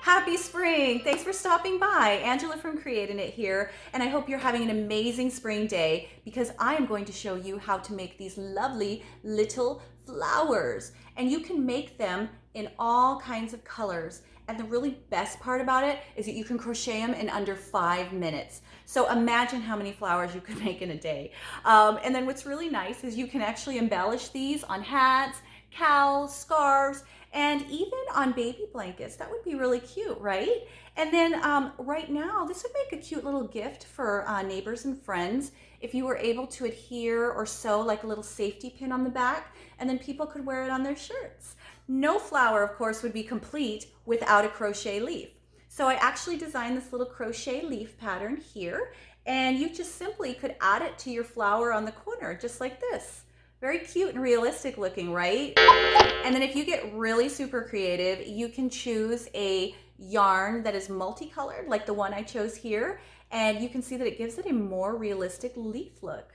Happy spring! Thanks for stopping by. Angela from Creating It here, and I hope you're having an amazing spring day because I am going to show you how to make these lovely little flowers. And you can make them in all kinds of colors. And the really best part about it is that you can crochet them in under 5 minutes. So imagine how many flowers you could make in a day. And then what's really nice is you can actually embellish these on hats, cowls, scarves, and even on baby blankets. That would be really cute, right? And then right now, this would make a cute little gift for neighbors and friends if you were able to adhere or sew like a little safety pin on the back, and then people could wear it on their shirts. No flower, of course, would be complete without a crochet leaf. So I actually designed this little crochet leaf pattern here, and you just simply could add it to your flower on the corner, just like this. Very cute and realistic looking, right? And then if you get really super creative, you can choose a yarn that is multicolored, like the one I chose here, and you can see that it gives it a more realistic leaf look.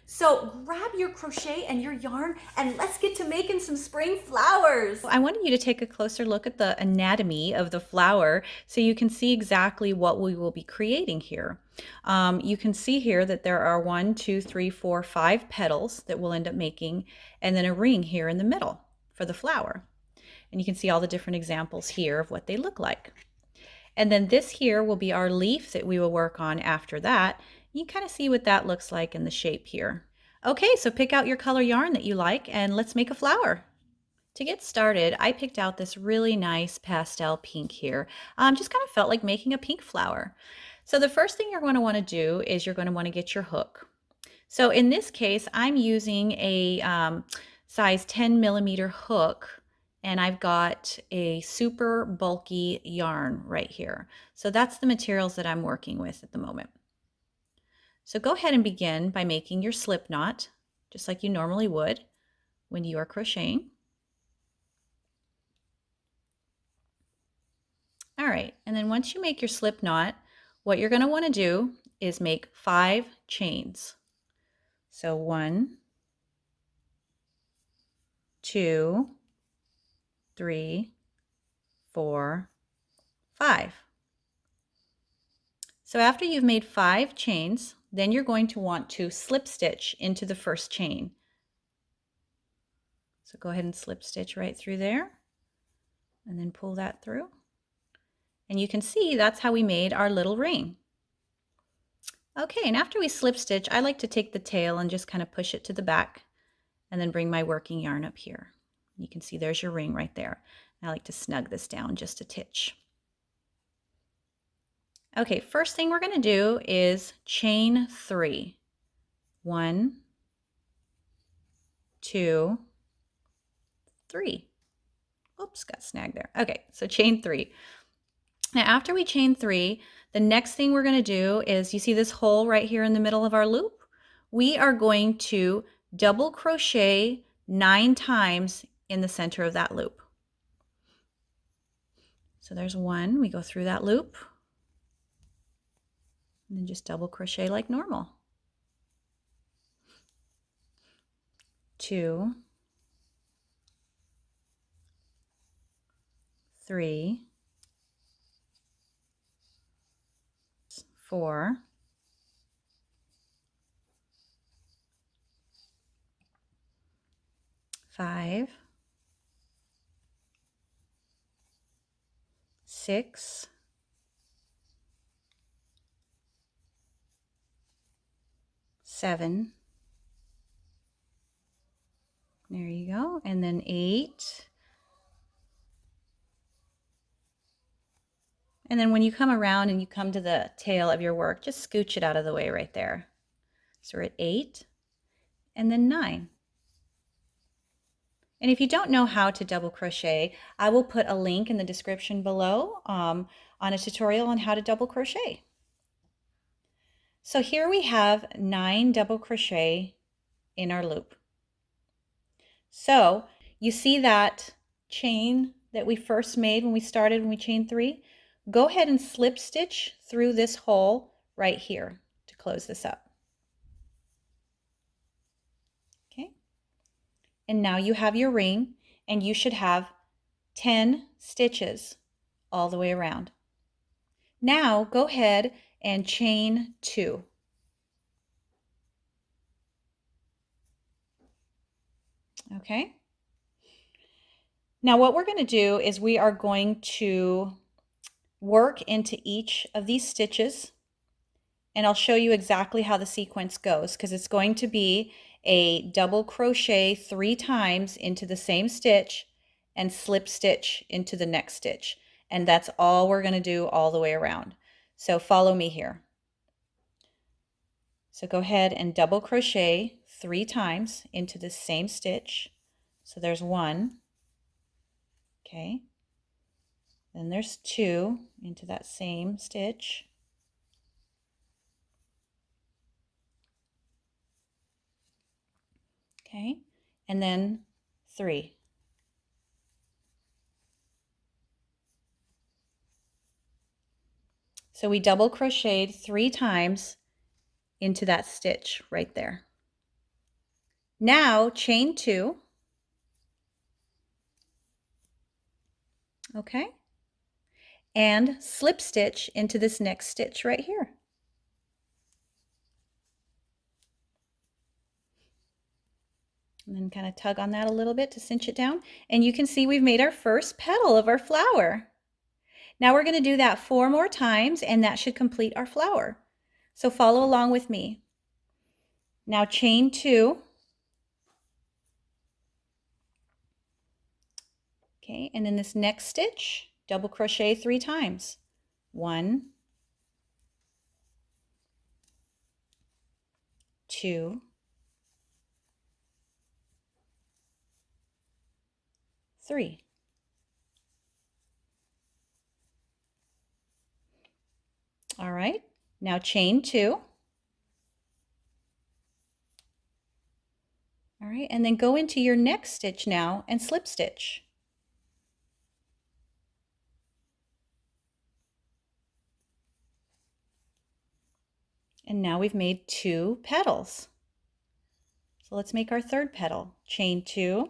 So grab your crochet and your yarn and let's get to making some spring flowers. I wanted you to take a closer look at the anatomy of the flower so you can see exactly what we will be creating here. You can see here that there are 1, 2, 3, 4, 5 petals that we'll end up making, and then a ring here in the middle for the flower. And you can see all the different examples here of what they look like. And then this here will be our leaf that we will work on after that. You can kind of see what that looks like in the shape here. Okay, so pick out your color yarn that you like and let's make a flower. To get started, I picked out this really nice pastel pink here. Just kind of felt like making a pink flower. So the first thing you're going to want to do is you're going to want to get your hook. So in this case, I'm using a size 10 millimeter hook, and I've got a super bulky yarn right here. So that's the materials that I'm working with at the moment. So go ahead and begin by making your slip knot, just like you normally would when you are crocheting. All right, and then once you make your slip knot, what you're going to want to do is make 5 chains. So 1, 2, 3, 4, 5. So after you've made 5 chains, then you're going to want to slip stitch into the first chain. So go ahead and slip stitch right through there and then pull that through. And you can see that's how we made our little ring. Okay, and after we slip stitch, I like to take the tail and just kind of push it to the back and then bring my working yarn up here. You can see there's your ring right there. I like to snug this down just a titch. Okay, first thing we're going to do is chain 3. 1, 2, 3. Oops, got snagged there. Okay, so chain 3. Now after we chain 3, the next thing we're going to do is, you see this hole right here in the middle of our loop? We are going to double crochet 9 times in the center of that loop. So there's 1, we go through that loop, and then just double crochet like normal. 2, 3, 4, 5, 6, 7. There you go. And then 8. And then when you come around and you come to the tail of your work, just scooch it out of the way right there. So we're at 8 and then 9. And if you don't know how to double crochet, I will put a link in the description below on a tutorial on how to double crochet. So here we have 9 double crochet in our loop. So you see that chain that we first made when we started, when we chained 3? Go ahead and slip stitch through this hole right here to close this up. Okay. And now you have your ring, and you should have 10 stitches all the way around. Now go ahead and chain 2. Okay. Now what we're going to do is we are going to work into each of these stitches, and I'll show you exactly how the sequence goes, because it's going to be a double crochet 3 times into the same stitch and slip stitch into the next stitch. And that's all we're going to do all the way around. So follow me here. So go ahead and double crochet 3 times into the same stitch. So there's 1, okay, then there's 2 into that same stitch, okay, and then 3. So we double crocheted 3 times into that stitch right there. Now chain 2, okay, and slip stitch into this next stitch right here. And then kind of tug on that a little bit to cinch it down. And you can see we've made our first petal of our flower. Now we're going to do that 4 more times, and that should complete our flower. So follow along with me. Now chain 2. Okay, and in this next stitch, double crochet 3 times. 1, 2, 3. All right, now chain 2. All right, and then go into your next stitch now and slip stitch. And now we've made 2 petals. So let's make our third petal. Chain 2,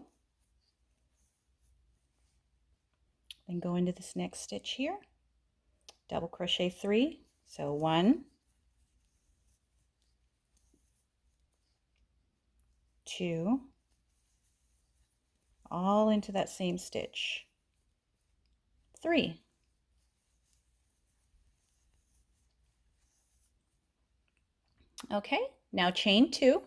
then go into this next stitch here, double crochet 3, so 1, 2, all into that same stitch, 3. Okay, now chain 2.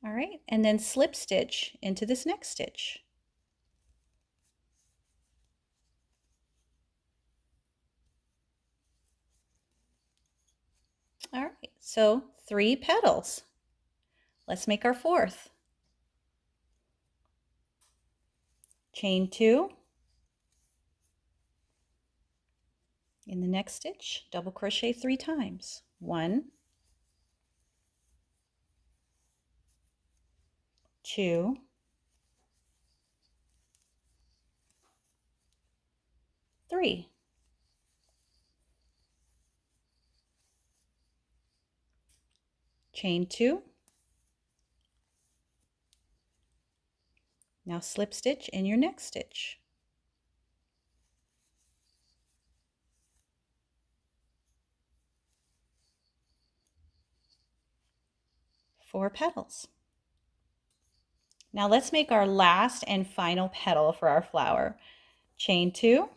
All right, and then slip stitch into this next stitch. All right, so 3 petals. Let's make our fourth. Chain 2. In the next stitch, double crochet 3 times. 1, 2, 3. Chain 2. Now slip stitch in your next stitch. Four petals. Now let's make our last and final petal for our flower. Chain 2.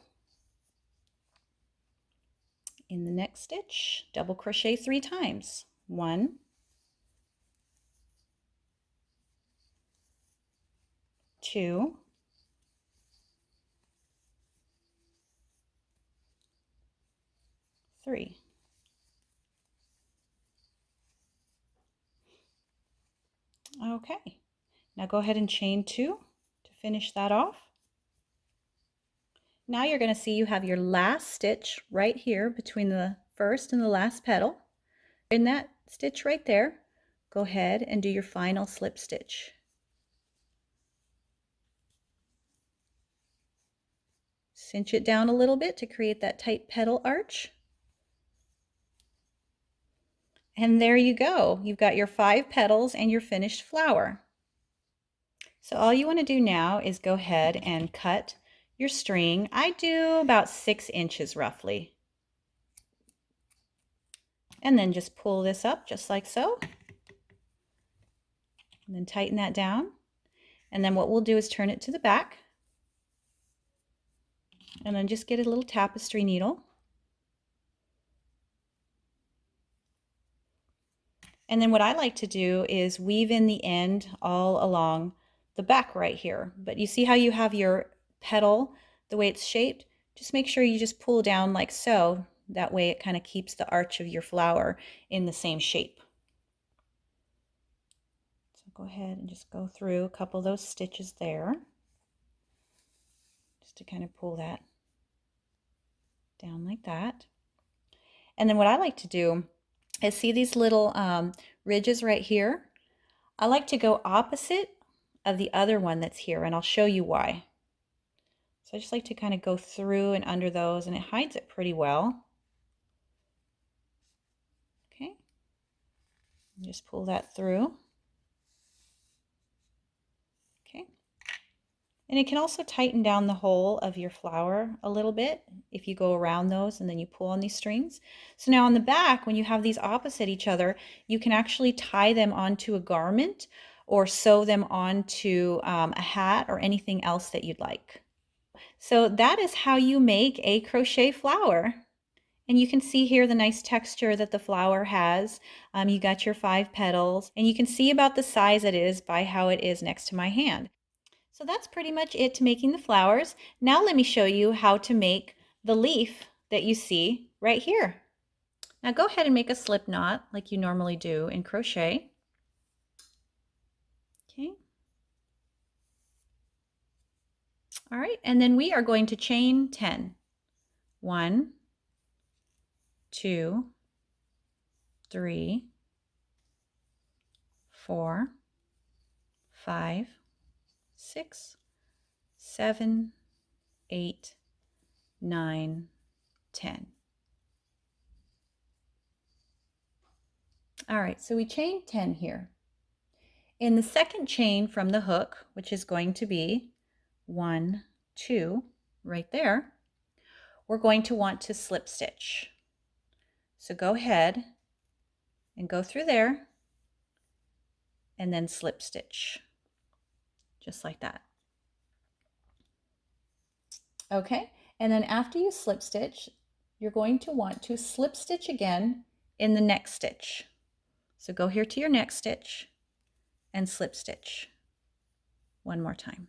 In the next stitch, double crochet 3 times. 1, 2, 3. Okay, now go ahead and chain 2 to finish that off. Now you're going to see you have your last stitch right here between the first and the last petal. In that stitch right there, go ahead and do your final slip stitch. Cinch it down a little bit to create that tight petal arch. And there you go. You've got your 5 petals and your finished flower. So all you want to do now is go ahead and cut your string. I do about 6 inches roughly. And then just pull this up just like so. And then tighten that down. And then what we'll do is turn it to the back. And then just get a little tapestry needle. And then what I like to do is weave in the end all along the back right here. But you see how you have your petal, the way it's shaped? Just make sure you just pull down like so. That way it kind of keeps the arch of your flower in the same shape. So go ahead and just go through a couple of those stitches there. Just to kind of pull that down like that. And then what I like to do is see these little ridges right here. I like to go opposite of the other one that's here, and I'll show you why. So I just like to kind of go through and under those, and it hides it pretty well. Okay, and just pull that through. Okay, and it can also tighten down the hole of your flower a little bit if you go around those and then you pull on these strings. So now on the back, when you have these opposite each other, you can actually tie them onto a garment or sew them onto a hat or anything else that you'd like. So that is how you make a crochet flower. And you can see here the nice texture that the flower has. You got your 5 petals, and you can see about the size it is by how it is next to my hand. So that's pretty much it to making the flowers. Now let me show you how to make the leaf that you see right here. Now go ahead and make a slip knot like you normally do in crochet. Okay. All right, and then we are going to chain 10. 1, 2, 3, 4, 5, 6, 7, 8, 9, 10. All right, so we chained 10 here. In the second chain from the hook, which is going to be 1, 2, right there, we're going to want to slip stitch. So go ahead and go through there and then slip stitch, just like that. Okay, and then after you slip stitch, you're going to want to slip stitch again in the next stitch. So go here to your next stitch and slip stitch one more time.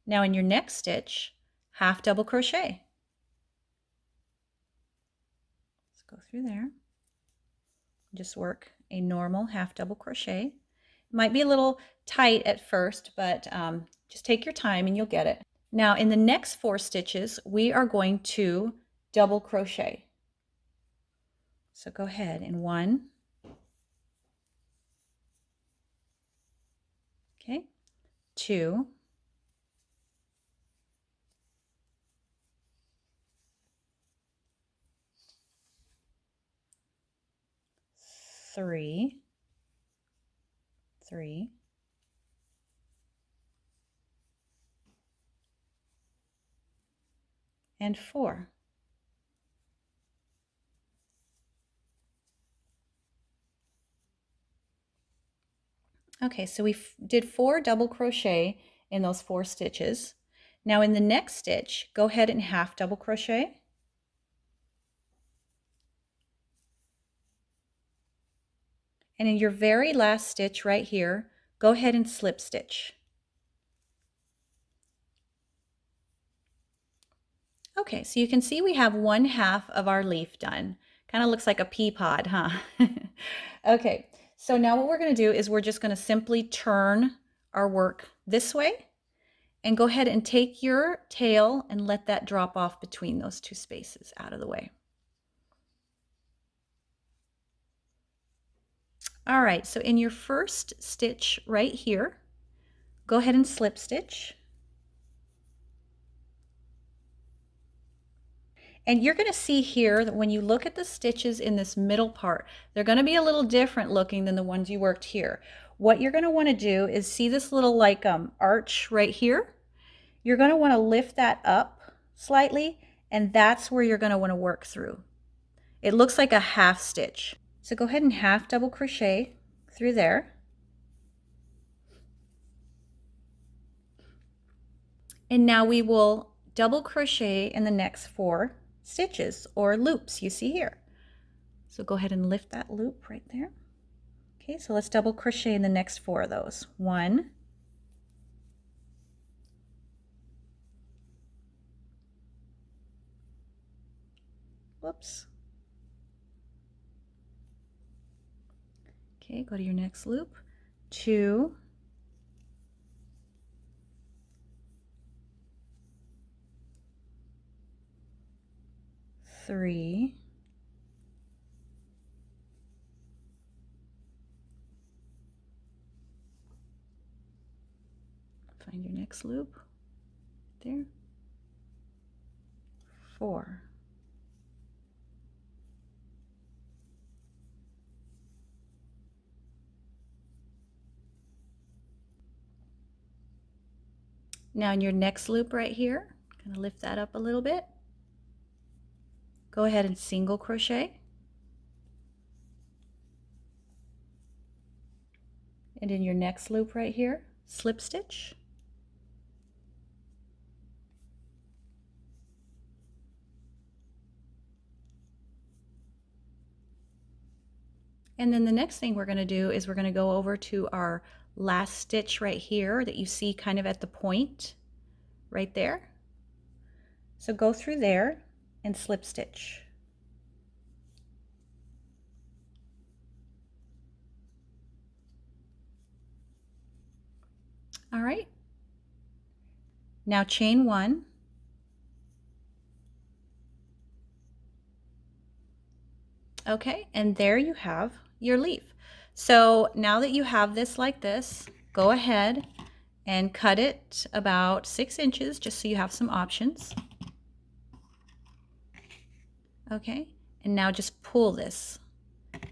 Now in your next stitch, half double crochet. Let's go through there. Just work a normal half double crochet. It might be a little tight at first, but just take your time and you'll get it. Now in the next 4 stitches, we are going to double crochet. So go ahead in 1, okay, 2, 3, 3, and 4. Okay, so we did 4 double crochet in those 4 stitches. Now in the next stitch, go ahead and half double crochet. And in your very last stitch right here, go ahead and slip stitch. Okay, so you can see we have 1/2 of our leaf done. Kind of looks like a pea pod, huh? Okay, so now what we're going to do is we're just going to simply turn our work this way and go ahead and take your tail and let that drop off between those 2 spaces out of the way. All right, so in your first stitch right here, go ahead and slip stitch. And you're going to see here that when you look at the stitches in this middle part, they're going to be a little different looking than the ones you worked here. What you're going to want to do is see this little like arch right here. You're going to want to lift that up slightly, and that's where you're going to want to work through. It looks like a half stitch. So go ahead and half double crochet through there. And now we will double crochet in the next 4 stitches or loops you see here. So go ahead and lift that loop right there. Okay, so let's double crochet in the next 4 of those. 1, whoops. Okay, go to your next loop. 2, 3, find your next loop there, 4. Now in your next loop right here, kind of lift that up a little bit. Go ahead and single crochet. And in your next loop right here, slip stitch. And then the next thing we're going to do is we're going to go over to our last stitch right here that you see kind of at the point right there. So go through there and slip stitch. All right. Now chain 1. Okay, and there you have your leaf. So now that you have this like this, go ahead and cut it about 6 inches just so you have some options. Okay, and now just pull this,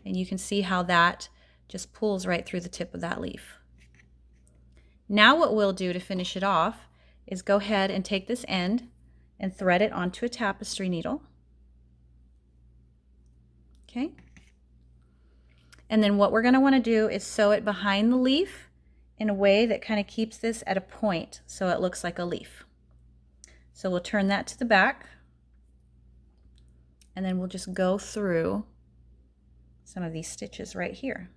and you can see how that just pulls right through the tip of that leaf. Now what we'll do to finish it off is go ahead and take this end and thread it onto a tapestry needle. Okay. And then what we're going to want to do is sew it behind the leaf in a way that kind of keeps this at a point so it looks like a leaf. So we'll turn that to the back, and then we'll just go through some of these stitches right here.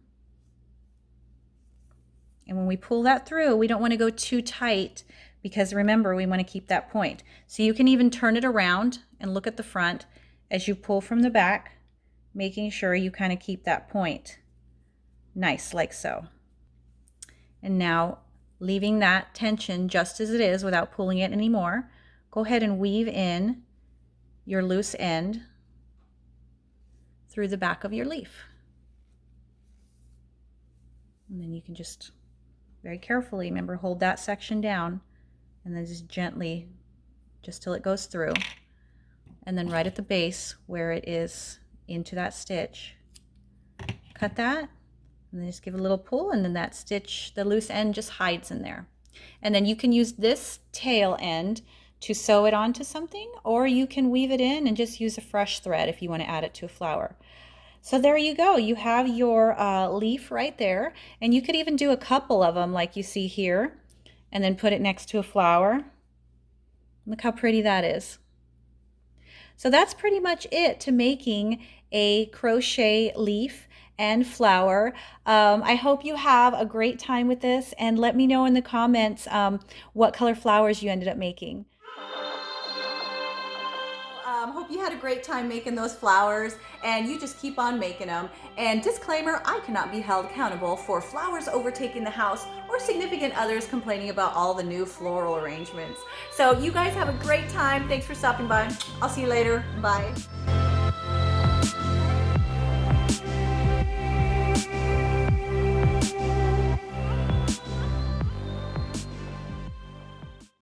And when we pull that through, we don't want to go too tight because remember, we want to keep that point. So you can even turn it around and look at the front as you pull from the back, making sure you kind of keep that point nice like so. And now leaving that tension just as it is without pulling it anymore, go ahead and weave in your loose end through the back of your leaf. And then you can just very carefully, remember, hold that section down and then just gently, just till it goes through. And then right at the base where it is into that stitch, cut that, and then just give it a little pull, and then that stitch, the loose end, just hides in there. And then you can use this tail end to sew it onto something, or you can weave it in and just use a fresh thread if you want to add it to a flower. So there you go. You have your leaf right there, and you could even do a couple of them like you see here, and then put it next to a flower. Look how pretty that is. So that's pretty much it to making a crochet leaf and flower. I hope you have a great time with this, and let me know in the comments what color flowers you ended up making. Hope you had a great time making those flowers, and you just keep on making them. And disclaimer, I cannot be held accountable for flowers overtaking the house or significant others complaining about all the new floral arrangements. So you guys have a great time. Thanks for stopping by. I'll see you later. Bye.